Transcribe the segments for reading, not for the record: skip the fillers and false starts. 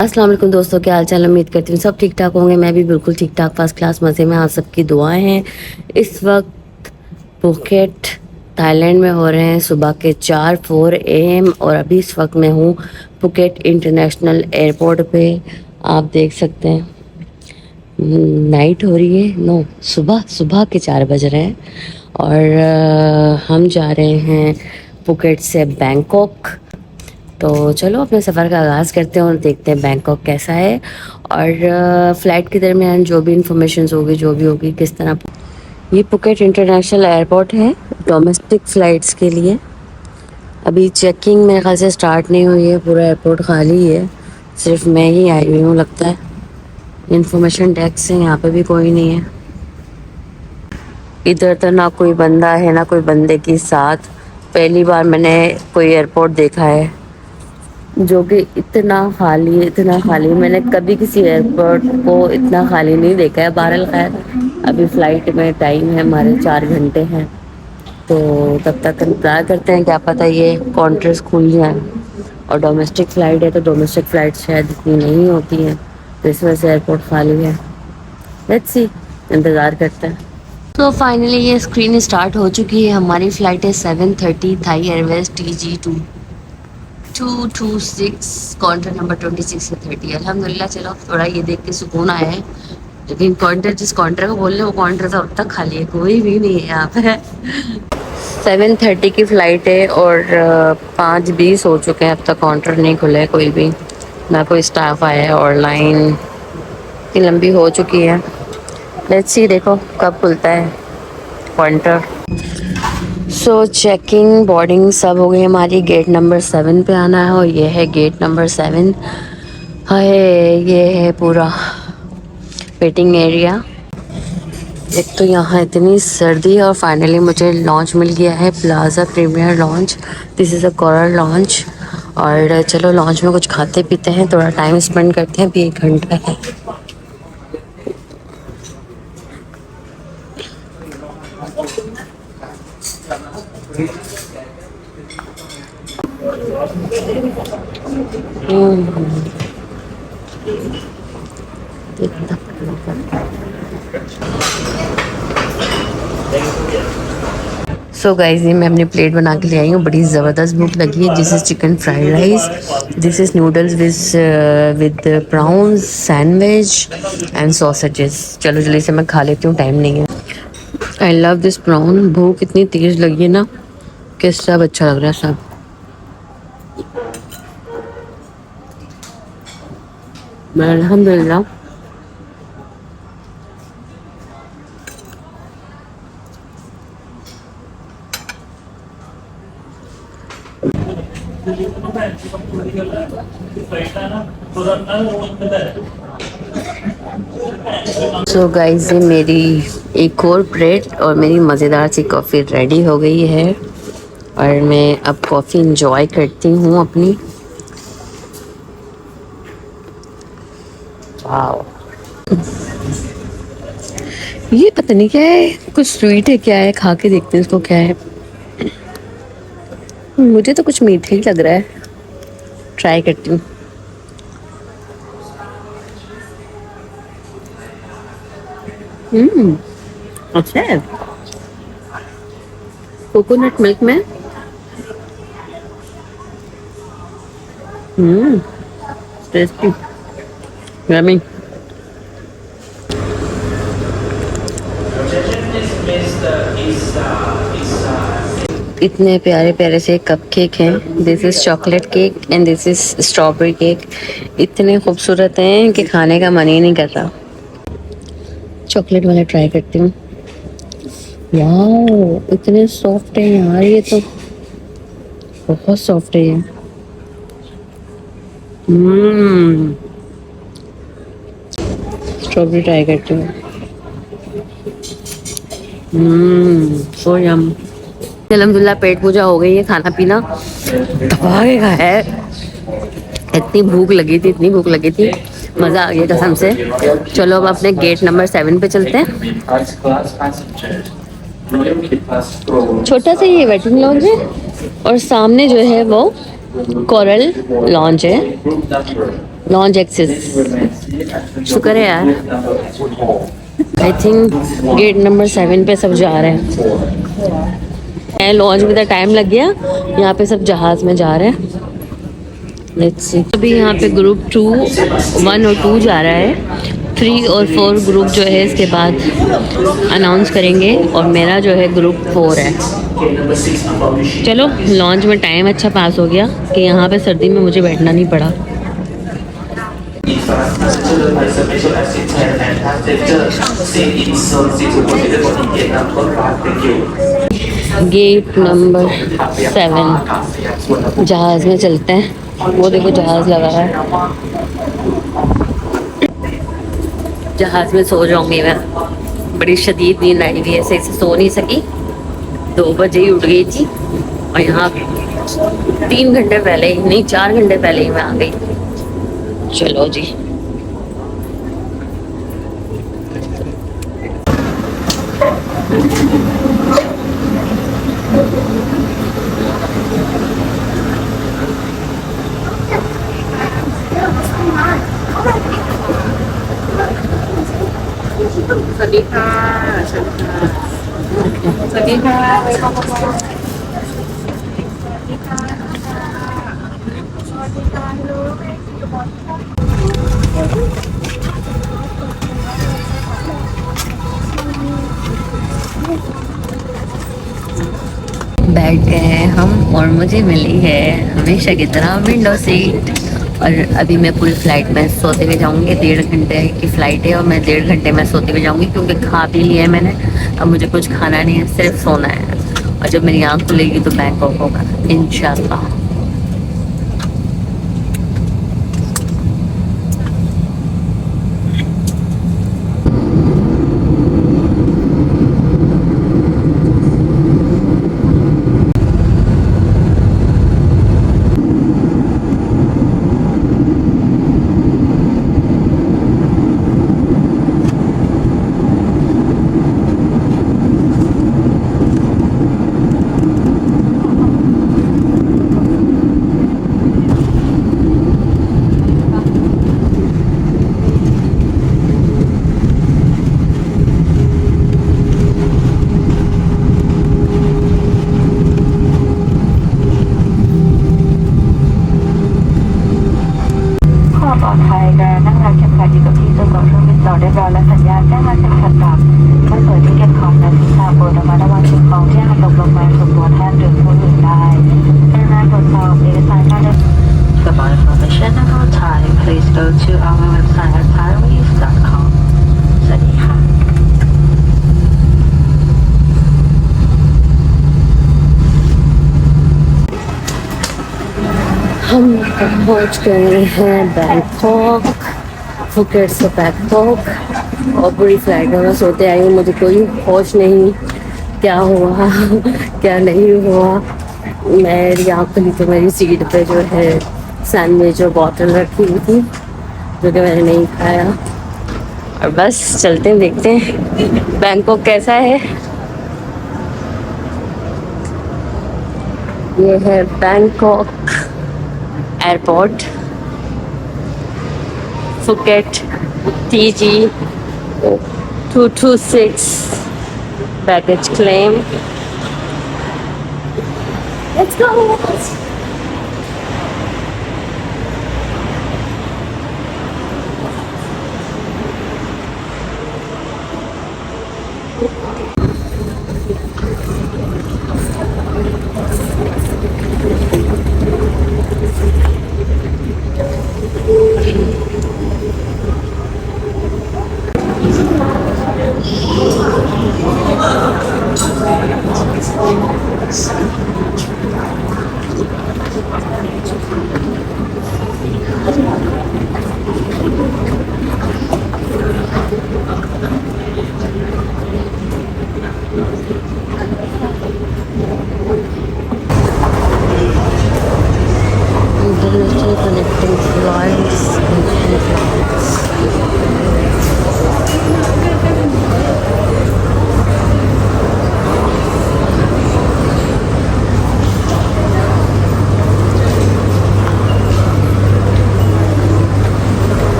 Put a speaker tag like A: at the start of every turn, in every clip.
A: अस्सलाम वालेकुम दोस्तों, क्या हाल चाल। उम्मीद करती हूँ सब ठीक ठाक होंगे। मैं भी बिल्कुल ठीक ठाक, फर्स्ट क्लास मज़े में। आप सबकी दुआएं हैं। इस वक्त पुकेट थाईलैंड में हो रहे हैं सुबह के 4:04 AM और अभी इस वक्त मैं हूँ पुकेट इंटरनेशनल एयरपोर्ट पे। आप देख सकते हैं नाइट हो रही है, नो सुबह सुबह के 4 बज रहे हैं और हम जा रहे हैं पुकेट से बैंकॉक। तो चलो अपने सफ़र का आगाज़ करते हैं और देखते हैं बैंकॉक कैसा है और फ़्लाइट के दरमियान जो भी इंफॉर्मेशन होगी, जो भी होगी, किस तरह। ये पुकेट इंटरनेशनल एयरपोर्ट है डोमेस्टिक फ़्लाइट्स के लिए। अभी चेकिंग मेरे ख्याल से स्टार्ट नहीं हुई है, पूरा एयरपोर्ट खाली है, सिर्फ मैं ही आई हुई हूँ लगता है। इंफॉर्मेशन डेस्क से यहाँ पे भी कोई नहीं है। इधर तो ना कोई बंदा है ना कोई बंदे की साथ। पहली बार मैंने कोई एयरपोर्ट देखा है जो कि इतना खाली है, इतना खाली। मैंने कभी किसी एयरपोर्ट को इतना खाली नहीं देखा है। बहरहाल खैर, अभी फ़्लाइट में टाइम है, हमारे 4 घंटे हैं, तो तब तक इंतज़ार करते हैं। क्या पता ये काउंटर्स खुल जाएं। और डोमेस्टिक फ़्लाइट है तो डोमेस्टिक फ़्लाइट शायद इतनी नहीं होती हैं, तो इस वजह से एयरपोर्ट खाली है। लेट्स सी, इंतज़ार करते हैं। तो फाइनली ये स्क्रीन स्टार्ट हो चुकी है। हमारी फ़्लाइट है 7:30 Thai Airways TG226, counter number 26 से 30। अल्हम्दुलिल्लाह, चलो थोड़ा ये देख के सुकून आया है। लेकिन काउंटर, जिस काउंटर को बोल रहे हैं वो काउंटर तो अब तक खाली है, कोई भी नहीं है यहाँ पे। 7:30 की फ़्लाइट है और 5:20 हो चुके हैं, अब तक काउंटर नहीं खुला है कोई भी, ना कोई स्टाफ आया है और लाइन इतनी लंबी हो चुकी है। लेट्स सी, देखो कब खुलता है काउंटर। सो चेकिंग बोर्डिंग सब हो गई हमारी। गेट नंबर 7 पे आना है और ये है गेट नंबर 7। हाय, ये है पूरा वेटिंग एरिया। एक तो यहाँ इतनी सर्दी है और फाइनली मुझे लॉन्च मिल गया है, Plaza premier lounge. This is a coral lounge. और चलो लॉन्च में कुछ खाते पीते हैं, थोड़ा टाइम स्पेंड करते हैं, अभी 1 घंटा है। सो गाइज, ये मैं अपनी प्लेट बना के ले आई हूँ। बड़ी ज़बरदस्त भूख लगी है। This is chicken fried rice, this is noodles with prawns sandwich and sausages. चलो जल्दी से मैं खा लेती हूँ, टाइम नहीं है। I love this brown. भूख इतनी तेज़ लगी है ना कि सब अच्छा लग रहा है सब। अल्हम्दुलिल्लाह। सो गाइस, ये मेरी एक और प्लेट और मेरी मज़ेदार सी कॉफ़ी रेडी हो गई है और मैं अब कॉफ़ी इंजॉय करती हूँ अपनी। वाओ, ये पता नहीं क्या है, कुछ स्वीट है क्या है, खा के देखते हैं इसको क्या है। मुझे तो कुछ मीठा ही लग रहा है, ट्राई करती हूँ। अच्छा है। कोकोनट मिल्क में टेस्टी, यम्मी। इतने प्यारे प्यारे से कप केक हैं। This is chocolate cake and this is strawberry cake. इतने खूबसूरत हैं कि खाने का मन ही नहीं करता। चॉकलेट वाला ट्राई करती हूँ। वाह, इतने सॉफ्ट है यार, ये तो बहुत सॉफ्ट है ये। स्ट्रॉबेरी ट्राई करती हूँ। सो यम। अल्हम्दुलिल्लाह पेट पूजा हो गई है, खाना पीना दबा के खाया है। इतनी भूख लगी थी, इतनी भूख लगी थी, मज़ा आ गया कसम से। चलो अब अपने गेट नंबर 7 पे चलते हैं। छोटा सा ये वेटिंग लॉन्ज है और सामने जो है वो कोरल लॉन्ज है। लॉन्च एक्सेस, शुक्र है यार। आई थिंक गेट नंबर 7 पे सब जा रहे हैं। लॉन्च में तो टाइम लग गया, यहाँ पे सब जहाज में जा रहे हैं। लेट्स सी, अभी यहाँ पे ग्रुप 2, 1 और 2 जा रहा है। 3 और 4 ग्रुप जो है इसके बाद अनाउंस करेंगे, और मेरा जो है ग्रुप 4 है। चलो, लॉन्च में टाइम अच्छा पास हो गया कि यहाँ पे सर्दी में मुझे बैठना नहीं पड़ा। गेट नंबर 7 जहाज में चलते हैं। वो देखो जहाज लगा है, जहाज में सो जाऊंगी मैं। बड़ी शदीद नींद आई हुई है, ऐसे सो नहीं सकी। 2 बजे ही उठ गई थी, और यहाँ 3 घंटे पहले ही, नहीं 4 घंटे पहले ही मैं आ गई। चलो जी, बैठ गए हैं हम, और मुझे मिली है हमेशा की तरह विंडो सीट। और अभी मैं पूरी फ्लाइट में सोते हुए जाऊंगी। 1.5 घंटे की फ़्लाइट है, और मैं 1.5 घंटे में सोते हुए जाऊंगी, क्योंकि खा भी लिया है मैंने। अब मुझे कुछ खाना नहीं है, सिर्फ सोना है। और जब मेरी आँख खुलेगी तो बैंकॉक होगा इंशाल्लाह। हम पहुंच गए हैं बैंकॉक, फुकेट से बैंकॉक। और पूरी फ्लाइट में मैं सोते आई हूँ, मुझे कोई होश नहीं क्या हुआ क्या नहीं हुआ। मेरी आँख खुली तो मेरी सीट पे जो है सैंडविच और बॉटल रखी हुई थी, जो कि मैंने नहीं खाया। और बस चलते हैं, देखते हैं बैंकॉक कैसा है। ये है Bangkok airport, Phuket TG 226 baggage claim. Let's go.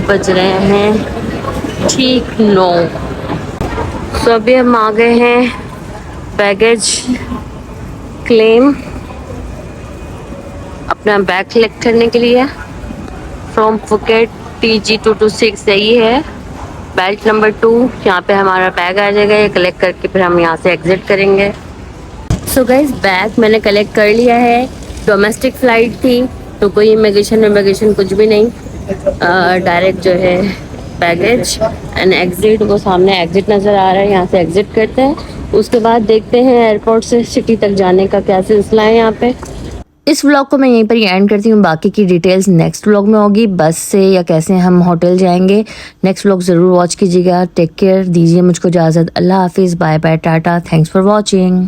A: बज रहे हैं ठीक 9। तो अभी हम आ गए हैं बैगेज क्लेम अपना बैग कलेक्ट करने के लिए फ्रॉम फुकेट TG226 यही है बेल्ट नंबर 2। यहाँ पे हमारा बैग आ जाएगा, ये कलेक्ट करके फिर हम यहाँ से एग्जिट करेंगे। सो गाइस बैग मैंने कलेक्ट कर लिया है। डोमेस्टिक फ़्लाइट थी तो कोई इमिग्रेशन कुछ भी नहीं, डायरेक्ट जो है बैगेज एंड एग्जिट, वो सामने एग्जिट नज़र आ रहा है, यहाँ से एग्जिट करते हैं। उसके बाद देखते हैं एयरपोर्ट से सिटी तक जाने का क्या सिलसिला है यहाँ पे। इस व्लॉग को मैं यहीं पर ही एंड करती हूँ, बाकी की डिटेल्स नेक्स्ट व्लॉग में होगी, बस से या कैसे हम होटल जाएंगे। नेक्स्ट व्लॉग ज़रूर वॉच कीजिएगा। टेक केयर, दीजिए मुझको इजाज़त। अल्लाह हाफिज़, bye bye, tata, thanks for watching.